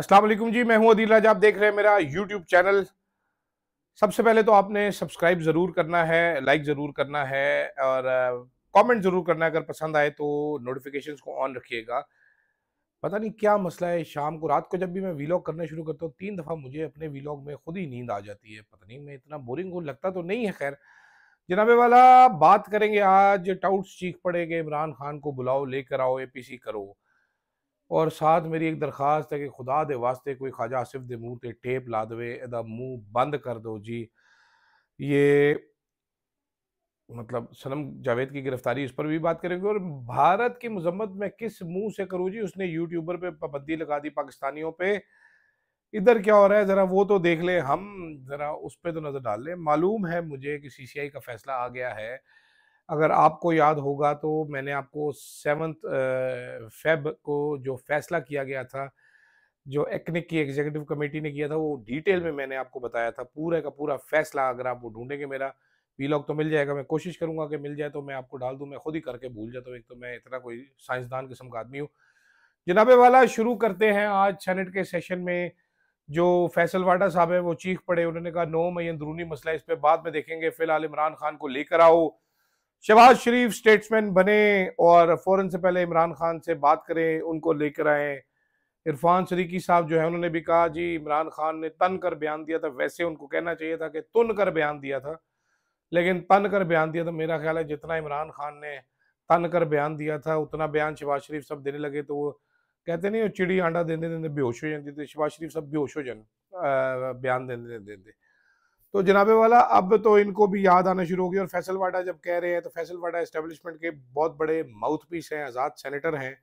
अस्सलाम वालेकुम जी, मैं हूं अदील राज। आप देख रहे हैं मेरा यूट्यूब चैनल। सबसे पहले तो आपने सब्सक्राइब ज़रूर करना है, लाइक ज़रूर करना है और कमेंट ज़रूर करना है। अगर पसंद आए तो नोटिफिकेशंस को ऑन रखिएगा। पता नहीं क्या मसला है, शाम को रात को जब भी मैं वीलॉग करना शुरू करता हूँ 3 दफ़ा मुझे अपने वीलॉग में खुद ही नींद आ जाती है। पता नहीं मैं इतना बोरिंग हूँ, लगता तो नहीं है। खैर जनाबे वाला, बात करेंगे आज। टाउट्स चीख पड़े कि इमरान खान को बुलाओ, लेकर आओ, एपीसी करो। और साथ मेरी एक दरखास्त है कि खुदा दे वास्ते कोई ख्वाजा आसिफ दे मुंह ते टेप ला दवे, एदा मुंह बंद कर दो जी। ये मतलब सनम जावेद की गिरफ्तारी, इस पर भी बात करेंगे। और भारत की मजम्मत मैं किस मुंह से करूं जी, उसने यूट्यूबर पे पाबंदी लगा दी पाकिस्तानियों पे। इधर क्या हो रहा है जरा वो तो देख ले, हम जरा उस पर तो नजर डाल लें। मालूम है मुझे कि सीसीआई का फैसला आ गया है। अगर आपको याद होगा तो मैंने आपको 7 फेब को जो फैसला किया गया था, जो एक्निक की एग्जीक्यूटिव कमेटी ने किया था, वो डिटेल में मैंने आपको बताया था। पूरा का पूरा फैसला अगर आप वो ढूंढेंगे, मेरा वीलॉग तो मिल जाएगा। मैं कोशिश करूंगा कि मिल जाए तो मैं आपको डाल दूं। मैं खुद ही करके भूल जाता हूँ, एक तो मैं इतना कोई साइंसदान किस्म का आदमी हूँ। जनाबे वाला, शुरू करते हैं। आज सेनेट के सेशन में जो फैसल वाडा साहब है वो चीख पड़े। उन्होंने कहा 9 मई अंदरूनी मसला, इस पे बाद में देखेंगे, फिलहाल इमरान खान को लेकर आओ। शहबाज शरीफ स्टेट्समैन बने और फौरन से पहले इमरान खान से बात करें, उनको लेकर आए। इरफान सदीकी साहब जो है उन्होंने भी कहा जी इमरान खान ने तन कर बयान दिया था। वैसे उनको कहना चाहिए था कि तुन कर बयान दिया था, लेकिन तन कर बयान दिया था। मेरा ख्याल है जितना इमरान खान ने तन कर बयान दिया था उतना बयान शहबाज शरीफ सब देने लगे तो वो कहते नहीं, वो चिड़ी अंडा देने देने बेहोश हो जाती थी। शहबाज शरीफ सब बेहोश हो जाए बयान देने देते। तो जनाबे वाला, अब तो इनको भी याद आना शुरू हो गई। और फैसल वाडा जब कह रहे हैं तो फैसल वाडा एस्टेब्लिशमेंट के बहुत बड़े माउथ पीस हैं, आज़ाद सेनेटर हैं।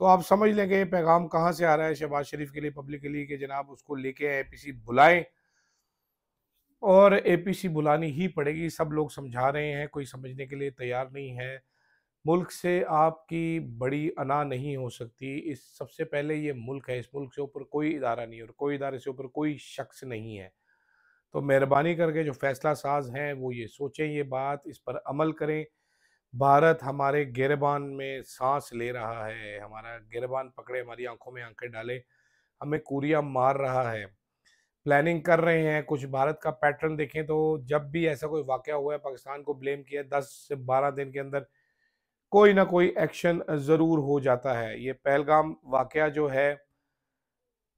तो आप समझ लें कि ये पैगाम कहाँ से आ रहा है शहबाज शरीफ के लिए, पब्लिक के लिए, कि जनाब उसको लेके एपीसी बुलाएं। और एपीसी बुलानी ही पड़ेगी। सब लोग समझा रहे हैं, कोई समझने के लिए तैयार नहीं है। मुल्क से आपकी बड़ी अना नहीं हो सकती। इस सबसे पहले ये मुल्क है, इस मुल्क से ऊपर कोई इदारा नहीं और कोई इदारे से ऊपर कोई शख्स नहीं है। तो मेहरबानी करके जो फैसला साज हैं वो ये सोचें, ये बात, इस पर अमल करें। भारत हमारे गिरबान में सांस ले रहा है, हमारा गिरबान पकड़े, हमारी आंखों में आंखें डाले, हमें कुरिया मार रहा है। प्लानिंग कर रहे हैं कुछ। भारत का पैटर्न देखें तो जब भी ऐसा कोई वाकया हुआ है, पाकिस्तान को ब्लेम किया, 10 से 12 दिन के अंदर कोई ना कोई एक्शन जरूर हो जाता है। ये पहलगाम वाकया जो है,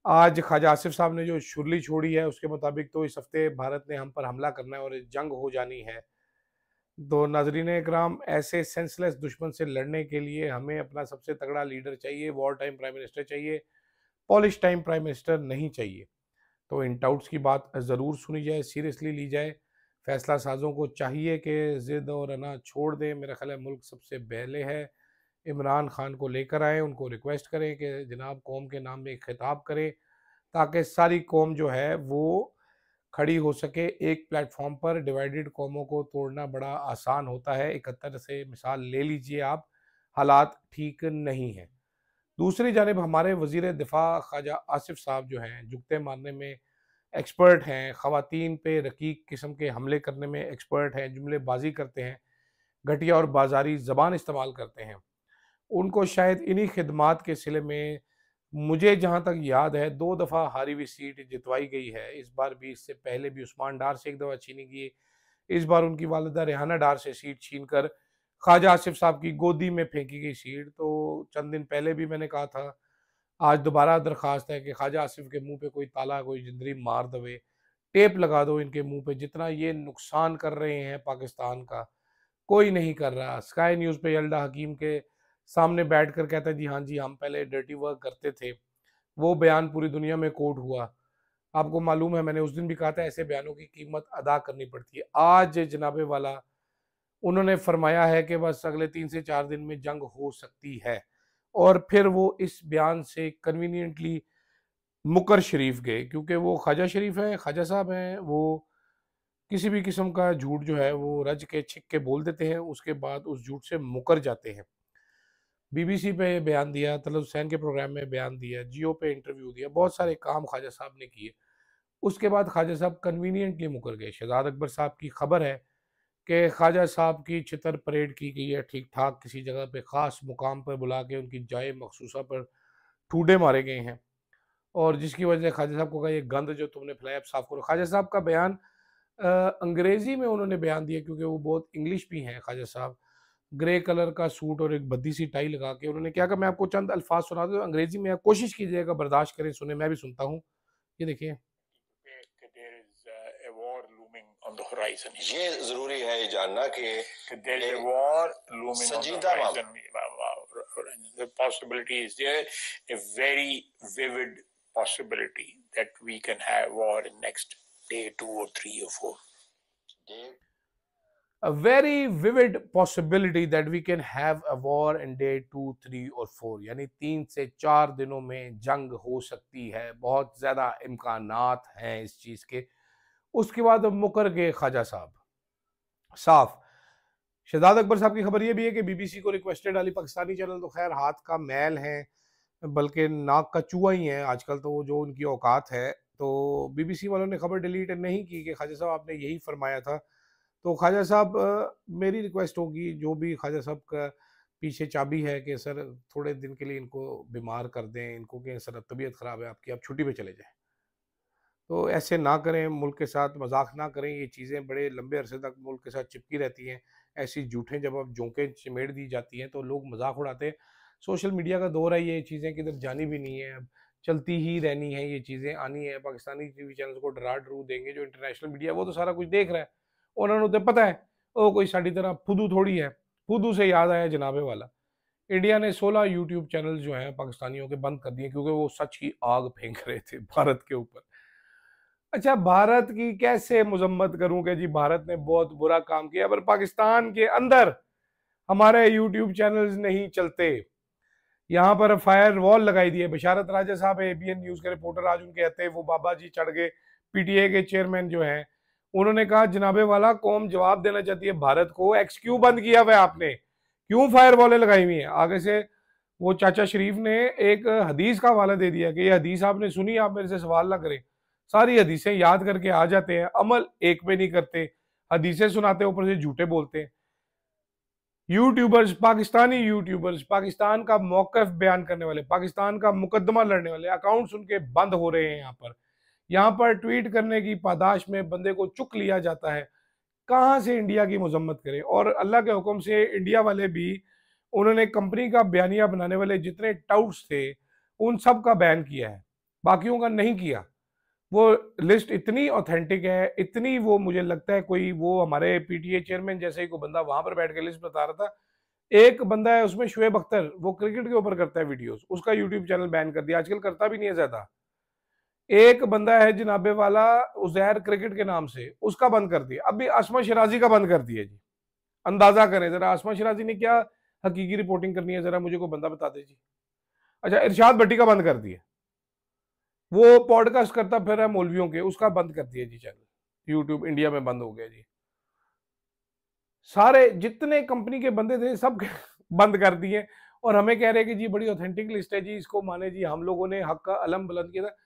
आज ख्वाजा आसिफ साहब ने जो शुरली छोड़ी है उसके मुताबिक तो इस हफ्ते भारत ने हम पर हमला करना है और जंग हो जानी है। तो नाजरीन इकराम, ऐसे सेंसलेस दुश्मन से लड़ने के लिए हमें अपना सबसे तगड़ा लीडर चाहिए, वॉर टाइम प्राइम मिनिस्टर चाहिए, पॉलिश टाइम प्राइम मिनिस्टर नहीं चाहिए। तो इन डाउट्स की बात ज़रूर सुनी जाए, सीरियसली ली जाए। फैसला साजों को चाहिए कि ज़िद और अना छोड़ दें। मेरा ख्याल है मुल्क सबसे पहले है। इमरान खान को लेकर आए, उनको रिक्वेस्ट करें कि जनाब कौम के नाम में एक खिताब करें, ताकि सारी कौम जो है वो खड़ी हो सके एक प्लेटफॉर्म पर। डिवाइडेड कौमों को तोड़ना बड़ा आसान होता है। 71 से मिसाल ले लीजिए आप, हालात ठीक नहीं हैं। दूसरी जानिब हमारे वजीर दिफा ख्वाजा आसिफ साहब जो हैं, जुगते मारने में एक्सपर्ट हैं, ख़वातीन पे रकीक किस्म के हमले करने में एक्सपर्ट हैं, जुमलेबाजी करते हैं, घटिया और बाजारी ज़बान इस्तेमाल करते हैं। उनको शायद इन्हीं खिदमात के सिले में, मुझे जहाँ तक याद है, 2 दफ़ा हारी हुई सीट जितवाई गई है। इस बार भी, इससे पहले भी उस्मान डार से 1 दफ़ा छीनी गई। इस बार उनकी वालिदा रेहाना डार से सीट छीन कर ख्वाजा आसिफ साहब की गोदी में फेंकी गई सीट। तो चंद दिन पहले भी मैंने कहा था, आज दोबारा दरखास्त है कि ख्वाजा आसिफ के मुंह पे कोई ताला, कोई जिंदरी मार दवे, टेप लगा दो इनके मुंह पे। जितना ये नुकसान कर रहे हैं पाकिस्तान का, कोई नहीं कर रहा। स्काई न्यूज़ पे यल्डा हकीम के सामने बैठकर कहता है जी हाँ जी हम पहले डर्टी वर्क करते थे। वो बयान पूरी दुनिया में कोट हुआ। आपको मालूम है, मैंने उस दिन भी कहा था ऐसे बयानों की कीमत अदा करनी पड़ती है। आज जनाबे वाला, उन्होंने फरमाया है कि बस अगले 3 से 4 दिन में जंग हो सकती है। और फिर वो इस बयान से कन्वीनियंटली मुकर शरीफ गए, क्योंकि वो ख्वाजा शरीफ है, ख्वाजा साहब हैं। वो किसी भी किस्म का झूठ जो है वो रज के छिक के बोल देते हैं, उसके बाद उस झूठ से मुकर जाते हैं। बीबीसी पे बयान दिया, तलब हुसैन के प्रोग्राम में बयान दिया, जियो पे इंटरव्यू दिया, बहुत सारे काम ख्वाजा साहब ने किए। उसके बाद ख्वाजा साहब कन्वीनियंटली मुकर गए। शहजाद अकबर साहब की खबर है कि ख्वाजा साहब की चितर परेड की गई है, ठीक ठाक किसी जगह पे ख़ास मुकाम पर बुला के उनकी जाए मखसूसा पर ठूडे मारे गए हैं। और जिसकी वजह से ख्वाजा साहब को कहा ये गंद जो तुमने फैलाया अब साफ करो। ख्वाजा साहब का बयान अंग्रेजी में उन्होंने बयान दिया क्योंकि वो बहुत इंग्लिश भी हैं ख्वाजा साहब। ग्रे कलर का सूट और एक भद्दी सी टाई लगा के उन्होंने क्या कहा, मैं आपको चंद अल्फाज सुना दूं अंग्रेजी में, आप कोशिश कीजिएगा बर्दाश्त करें, सुने, मैं भी सुनता हूँ। ये देखिए। ये जरूरी है ये जानना कि संजीदा the possibility is there, a very vivid possibility that we can have war in next day 2 or 3 or 4. A very vivid possibility that we can have a war in day 2, 3 और 4, यानी 3 से 4 दिनों में जंग हो सकती है, बहुत ज़्यादा इम्कानात हैं इस चीज़ के। उसके बाद मुकर गए ख्वाजा साहब साफ। शहजाद अकबर साहब की खबर ये भी है कि बीबीसी को रिक्वेस्टेड वाली पाकिस्तानी चैनल तो खैर हाथ का मैल है, बल्कि नाक का चूहा ही है आजकल, तो जो उनकी औकात है, तो बीबीसी वालों ने खबर डिलीट नहीं की कि ख्वाजा साहब आपने यही फरमाया था। तो ख्वाजा साहब मेरी रिक्वेस्ट होगी, जो भी ख्वाजा साहब का पीछे चाबी है, कि सर थोड़े दिन के लिए इनको बीमार कर दें, इनको कि सर तबीयत ख़राब है आपकी, आप छुट्टी पे चले जाएं। तो ऐसे ना करें, मुल्क के साथ मजाक ना करें, ये चीज़ें बड़े लंबे अरसे तक मुल्क के साथ चिपकी रहती हैं। ऐसी झूठें जब अब जोंकें चिमेड़ दी जाती हैं तो लोग मजाक उड़ाते हैं। सोशल मीडिया का दौर है, ये चीज़ें किधर जानी भी नहीं है, अब चलती ही रहनी है, ये चीज़ें आनी है। पाकिस्तानी टीवी चैनल्स को डरा डरू देंगे, जो इंटरनेशनल मीडिया वो तो सारा कुछ देख रहा है, उन्होंने तो पता है वो कोई साड़ी तरह फुदू थोड़ी है। फुदू से याद आया जनाबे वाला, इंडिया ने 16 यूट्यूब चैनल जो हैं पाकिस्तानियों के बंद कर दिए क्योंकि वो सच की आग फेंक रहे थे भारत के ऊपर। अच्छा, भारत की कैसे मजम्मत करूं कि जी भारत ने बहुत बुरा काम किया, पर पाकिस्तान के अंदर हमारे यूट्यूब चैनल्स नहीं चलते। यहाँ पर फायर वॉल लगाई दी है। बशारत राजा साहब एबीएन न्यूज के रिपोर्टर, आज उनके कहते हैं वो बाबा जी चढ़ गए, पीटीए के चेयरमैन जो हैं, उन्होंने कहा जनाबे वाला कौम जवाब देना चाहती है भारत को, एक्स क्यों बंद किया हुआ है आपने, क्यों फायर वॉलें लगाई हुई हैं। आगे से वो चाचा शरीफ ने एक हदीस का हवाला दे दिया कि ये हदीस आपने सुनी, आप मेरे से सवाल ना करें। सारी हदीसें याद करके आ जाते हैं, अमल एक पे नहीं करते, हदीसें सुनाते ऊपर से झूठे बोलते हैं। यूट्यूबर्स, पाकिस्तानी यूट्यूबर्स, पाकिस्तान का मौकफ बयान करने वाले, पाकिस्तान का मुकदमा लड़ने वाले अकाउंट्स उनके बंद हो रहे हैं। यहाँ पर ट्वीट करने की पादाश में बंदे को चुक लिया जाता है। कहाँ से इंडिया की मजम्मत करें। और अल्लाह के हुक्म से इंडिया वाले भी, उन्होंने कंपनी का बयानिया बनाने वाले जितने टाउट्स थे उन सब का बैन किया है, बाकियों का नहीं किया। वो लिस्ट इतनी ऑथेंटिक है, इतनी, वो मुझे लगता है कोई वो हमारे पीटीए चेयरमैन जैसे ही कोई बंदा वहां पर बैठ के लिस्ट बता रहा था। एक बंदा है उसमें शुएब अख्तर, वो क्रिकेट के ऊपर करता है वीडियोस, उसका यूट्यूब चैनल बैन कर दिया, आजकल करता भी नहीं है ज्यादा। एक बंदा है जनाबे वाला उजैर क्रिकेट के नाम से, उसका बंद कर दिया। अभी आसमा शिराजी का बंद कर दिया जी। अंदाजा करें जरा, आसमा शिराजी ने क्या हकीकी रिपोर्टिंग करनी है, जरा मुझे कोई बंदा बता दे जी। अच्छा, इरशाद भट्टी का बंद कर दिया, वो पॉडकास्ट करता फिर है मौलवियों के, उसका बंद कर दिया जी चैनल, यूट्यूब इंडिया में बंद हो गया जी। सारे जितने कंपनी के बंदे थे सब बंद कर दिए, और हमें कह रहे हैं कि जी बड़ी ऑथेंटिक लिस्ट है जी, इसको माने जी, हम लोगों ने हक का अलम बुलंद किया था।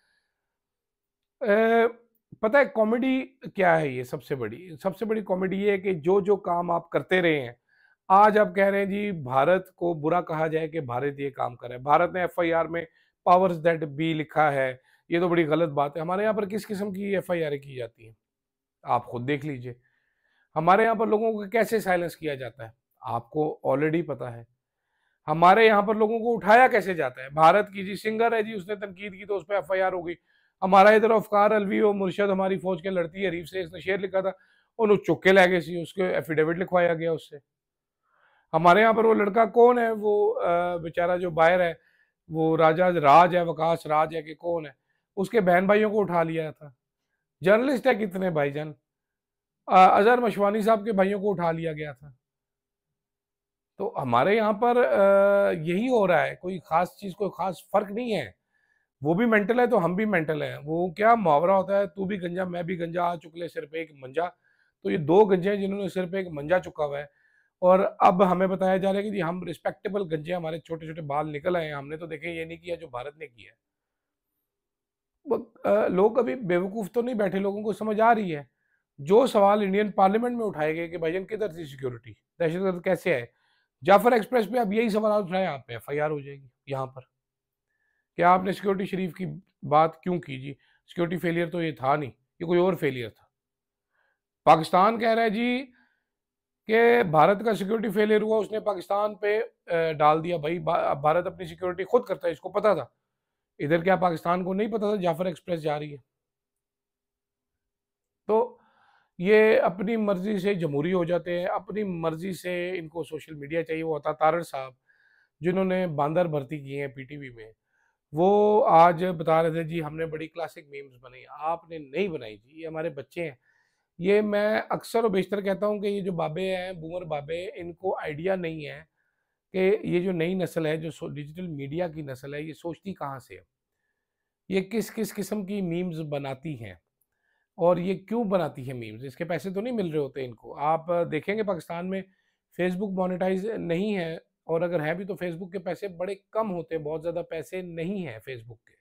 पता है कॉमेडी क्या है, ये सबसे बड़ी कॉमेडी ये है कि जो जो काम आप करते रहे हैं, आज आप कह रहे हैं जी भारत को बुरा कहा जाए कि भारत ये काम कर रहा है। भारत ने एफआईआर में पावर्स दैट बी लिखा है, ये तो बड़ी गलत बात है। हमारे यहाँ पर किस किस्म की एफआईआर की जाती है, आप खुद देख लीजिए। हमारे यहाँ पर लोगों को कैसे साइलेंस किया जाता है, आपको ऑलरेडी पता है। हमारे यहाँ पर लोगों को उठाया कैसे जाता है। भारत की जी सिंगर है जी, उसने तनकीद की तो उस पर एफआईआर हो गई। हमारा इधर अफकार अलवी और मुर्शद, हमारी फौज के लड़ती है हरीफ से, इसने शेर लिखा था, उन्होंने चुक के लै गए सी, उसके एफिडेविट लिखवाया गया उससे। हमारे यहाँ पर वो लड़का कौन है, वो बेचारा जो बाहर है, वो राजा राज है, वकास राज है कि कौन है, उसके बहन भाइयों को उठा लिया था। जर्नलिस्ट है कितने भाईजान, अजहर मशवानी साहब के भाइयों को उठा लिया गया था। तो हमारे यहाँ पर यही हो रहा है, कोई खास चीज, कोई खास फर्क नहीं है। वो भी मेंटल है तो हम भी मेंटल हैं। वो क्या मुहावरा होता है, तू भी गंजा मैं भी गंजा, आ चुकले सिर पे एक मंजा। तो ये दो गंजे हैं जिन्होंने सिर पे एक मंजा चुका हुआ है, और अब हमें बताया जा रहा है कि जी हम रिस्पेक्टेबल गंजे, हमारे छोटे छोटे बाल निकल आए हैं, हमने तो देखे ये नहीं किया जो भारत ने किया है। लोग अभी बेवकूफ तो नहीं बैठे, लोगों को समझ आ रही है। जो सवाल इंडियन पार्लियामेंट में उठाए गए कि भाईजान किधर थी सिक्योरिटी, दहशतगर्द कैसे आए, जाफर एक्सप्रेस पे अब यही सवाल उठाए, आप पे एफआईआर हो जाएगी यहाँ पर। कि आपने सिक्योरिटी शरीफ की बात क्यों की जी? सिक्योरिटी फेलियर तो ये था नहीं, ये कोई और फेलियर था। पाकिस्तान कह रहा है जी कि भारत का सिक्योरिटी फेलियर हुआ, उसने पाकिस्तान पे डाल दिया। भाई भारत अपनी सिक्योरिटी खुद करता है, इसको पता था। इधर क्या पाकिस्तान को नहीं पता था जाफर एक्सप्रेस जा रही है? तो ये अपनी मर्जी से जमहूरी हो जाते हैं, अपनी मर्जी से इनको सोशल मीडिया चाहिए। वो अता तारड़ साहब जिन्होंने बांदर भर्ती किए हैं पीटीवी में, वो आज बता रहे थे जी हमने बड़ी क्लासिक मीम्स बनाई। आपने नहीं बनाई जी, ये हमारे बच्चे हैं। ये मैं अक्सर और बेशतर कहता हूँ कि ये जो बाबे हैं, बूमर बाबे, इनको आइडिया नहीं है कि ये जो नई नस्ल है, जो डिजिटल मीडिया की नस्ल है, ये सोचती कहाँ से है, ये किस किस किस्म की मीम्स बनाती हैं और ये क्यों बनाती है मीम्स। इसके पैसे तो नहीं मिल रहे होते इनको। आप देखेंगे पाकिस्तान में फेसबुक मोनेटाइज नहीं है, और अगर है भी तो फेसबुक के पैसे बड़े कम होते हैं, बहुत ज़्यादा पैसे नहीं हैं फेसबुक के।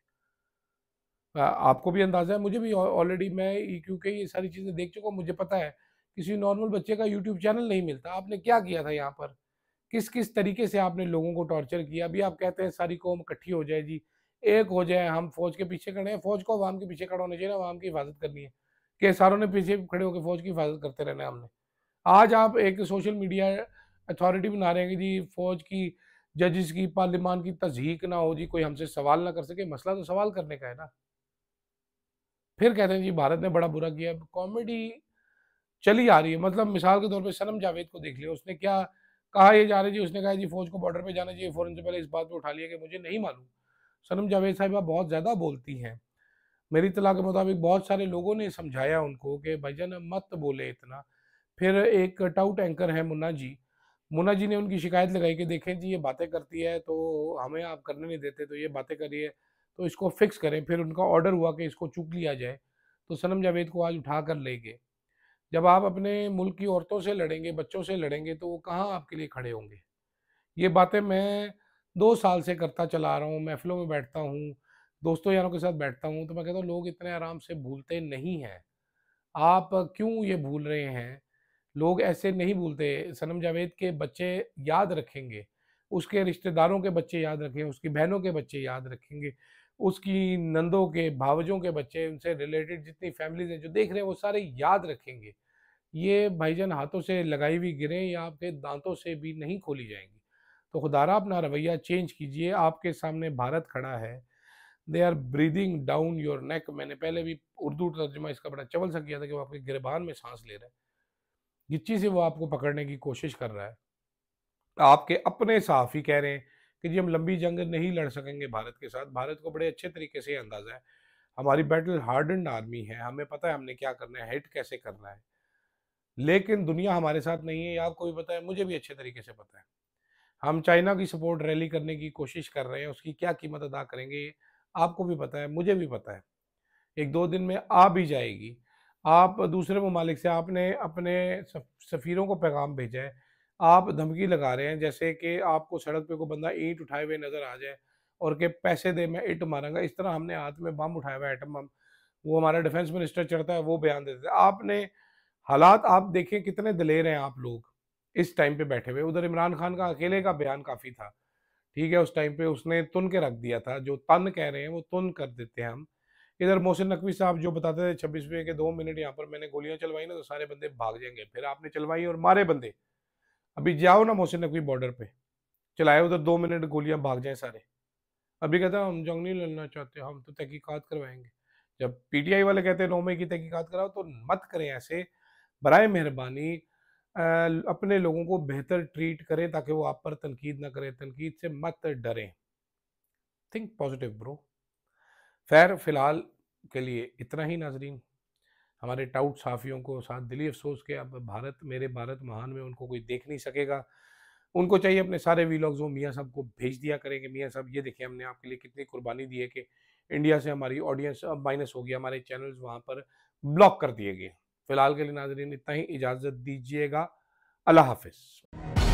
आपको भी अंदाज़ा है, मुझे भी ऑलरेडी, मैं क्योंकि ये सारी चीज़ें देख चुका हूँ, मुझे पता है किसी नॉर्मल बच्चे का यूट्यूब चैनल नहीं मिलता। आपने क्या किया था यहाँ पर, किस किस तरीके से आपने लोगों को टॉर्चर किया। अभी आप कहते हैं सारी कौम इकट्ठी हो जाए जी, एक हो जाए, हम फौज के पीछे खड़े हैं। फौज को अवाम के पीछे खड़ा होना चाहिए ना, अवाम की हिफाजत करनी है कि सारों ने पीछे खड़े होकर फौज की हिफाजत करते रहना है हमने। आज आप एक सोशल मीडिया अथॉरिटी बना रहे हैं कि जी फौज की, जजेस की, पार्लिमान की तज़हीक ना हो जी, कोई हमसे सवाल ना कर सके। मसला तो सवाल करने का है ना। फिर कहते हैं जी भारत ने बड़ा बुरा किया। कॉमेडी चली आ रही है। मतलब मिसाल के तौर पे सनम जावेद को देख लिया, उसने क्या कहा ये जा रही जी, उसने कहा जी फौज को बॉर्डर पे जाना चाहिए। फौरन से पहले इस बात पे उठा लिया कि मुझे नहीं मालूम। सनम जावेद साहिबा बहुत ज़्यादा बोलती हैं। मेरी इत्तला के मुताबिक बहुत सारे लोगों ने समझाया उनको कि भाईजान मत बोले इतना। फिर एक टाउट एंकर है मुन्ना जी, मुन्ना जी ने उनकी शिकायत लगाई कि देखें जी ये बातें करती है तो हमें आप करने नहीं देते, तो ये बातें कर रही है तो इसको फिक्स करें। फिर उनका ऑर्डर हुआ कि इसको चूक लिया जाए, तो सनम जावेद को आज उठा कर ले गए। जब आप अपने मुल्क की औरतों से लड़ेंगे, बच्चों से लड़ेंगे, तो वो कहाँ आपके लिए खड़े होंगे? ये बातें मैं 2 साल से करता चला रहा हूँ, महफ़िलों में बैठता हूँ, दोस्तों यारों के साथ बैठता हूँ, तो मैं कहता हूँ लोग इतने आराम से भूलते नहीं हैं। आप क्यों ये भूल रहे हैं? लोग ऐसे नहीं भूलते। सनम जावेद के बच्चे याद रखेंगे, उसके रिश्तेदारों के बच्चे याद रखेंगे, उसकी बहनों के बच्चे याद रखेंगे, उसकी नंदों के, भावजों के बच्चे, उनसे रिलेटेड जितनी फैमिलीज़ हैं जो देख रहे हैं, वो सारे याद रखेंगे। ये भाईजान हाथों से लगाई हुई गिरें या आपके दांतों से भी नहीं खोली जाएंगी। तो खुदारा अपना रवैया चेंज कीजिए। आपके सामने भारत खड़ा है, they are breathing down your neck. मैंने पहले भी उर्दू तर्जमा इसका बड़ा चवल सा किया था कि वो आपके गिरबान में सांस ले रहा है, गिच्ची से वो आपको पकड़ने की कोशिश कर रहा है। आपके अपने सहाफ़ी कह रहे हैं कि जी हम लंबी जंग नहीं लड़ सकेंगे भारत के साथ। भारत को बड़े अच्छे तरीके से अंदाज़ा है, हमारी बैटल हार्डन्ड आर्मी है, हमें पता है हमने क्या करना है, हिट कैसे करना है। लेकिन दुनिया हमारे साथ नहीं है, ये आपको भी पता है, मुझे भी अच्छे तरीके से पता है। हम चाइना की सपोर्ट रैली करने की कोशिश कर रहे हैं, उसकी क्या कीमत अदा करेंगे, आपको भी पता है, मुझे भी पता है। 1-2 दिन में आ भी जाएगी। आप दूसरे ममालिक से आपने अपने सफ़ीरों को पैगाम भेजा है, आप धमकी लगा रहे हैं जैसे कि आपको सड़क पे कोई बंदा ईंट उठाए हुए नज़र आ जाए और कि पैसे दे मैं ईंट मारूँगा। इस तरह हमने हाथ में बम उठाया हुआ है, एटम बम। वो हमारा डिफेंस मिनिस्टर चढ़ता है, वो बयान देता है। आपने हालात आप देखें कितने दलेर हैं आप लोग इस टाइम पे बैठे हुए। उधर इमरान खान का अकेले का बयान काफ़ी था, ठीक है, उस टाइम पे उसने तुन के रख दिया था, जो तन कह रहे हैं वो तुन कर देते हैं हम। इधर मोहसिन नकवी साहब जो बताते थे 26वें के 2 मिनट यहाँ पर मैंने गोलियां चलवाई ना तो सारे बंदे भाग जाएंगे, फिर आपने चलवाई और मारे बंदे। अभी जाओ ना मोहसिन नकवी बॉर्डर पे, चलाए उधर 2 मिनट गोलियां, भाग जाए सारे। अभी कहता है हम जंग नहीं लड़ना चाहते, हम तो तहकीकात करवाएंगे। जब पीटीआई वाले कहते हैं 9 मई की तहकीकात कराओ, तो मत करें ऐसे। बराए मेहरबानी अपने लोगों को बेहतर ट्रीट करें ताकि वो आप पर तनकीद ना करें, तनकीद से मत डरें। Think positive bro. खैर फिलहाल के लिए इतना ही नाजरीन। हमारे टाउट साफियों को साथ दिली अफसोस के अब भारत, मेरे भारत महान में उनको कोई देख नहीं सकेगा। उनको चाहिए अपने सारे वीलॉग्स वो मियाँ साहब को भेज दिया करेंगे, मियाँ साहब ये देखिए हमने आपके लिए कितनी कुर्बानी दी है कि इंडिया से हमारी ऑडियंस अब माइनस हो गया, हमारे चैनल्स वहाँ पर ब्लॉक कर दिए गए। फिलहाल के लिए नाजरीन इतना ही, इजाज़त दीजिएगा। अल्लाह हाफिज़।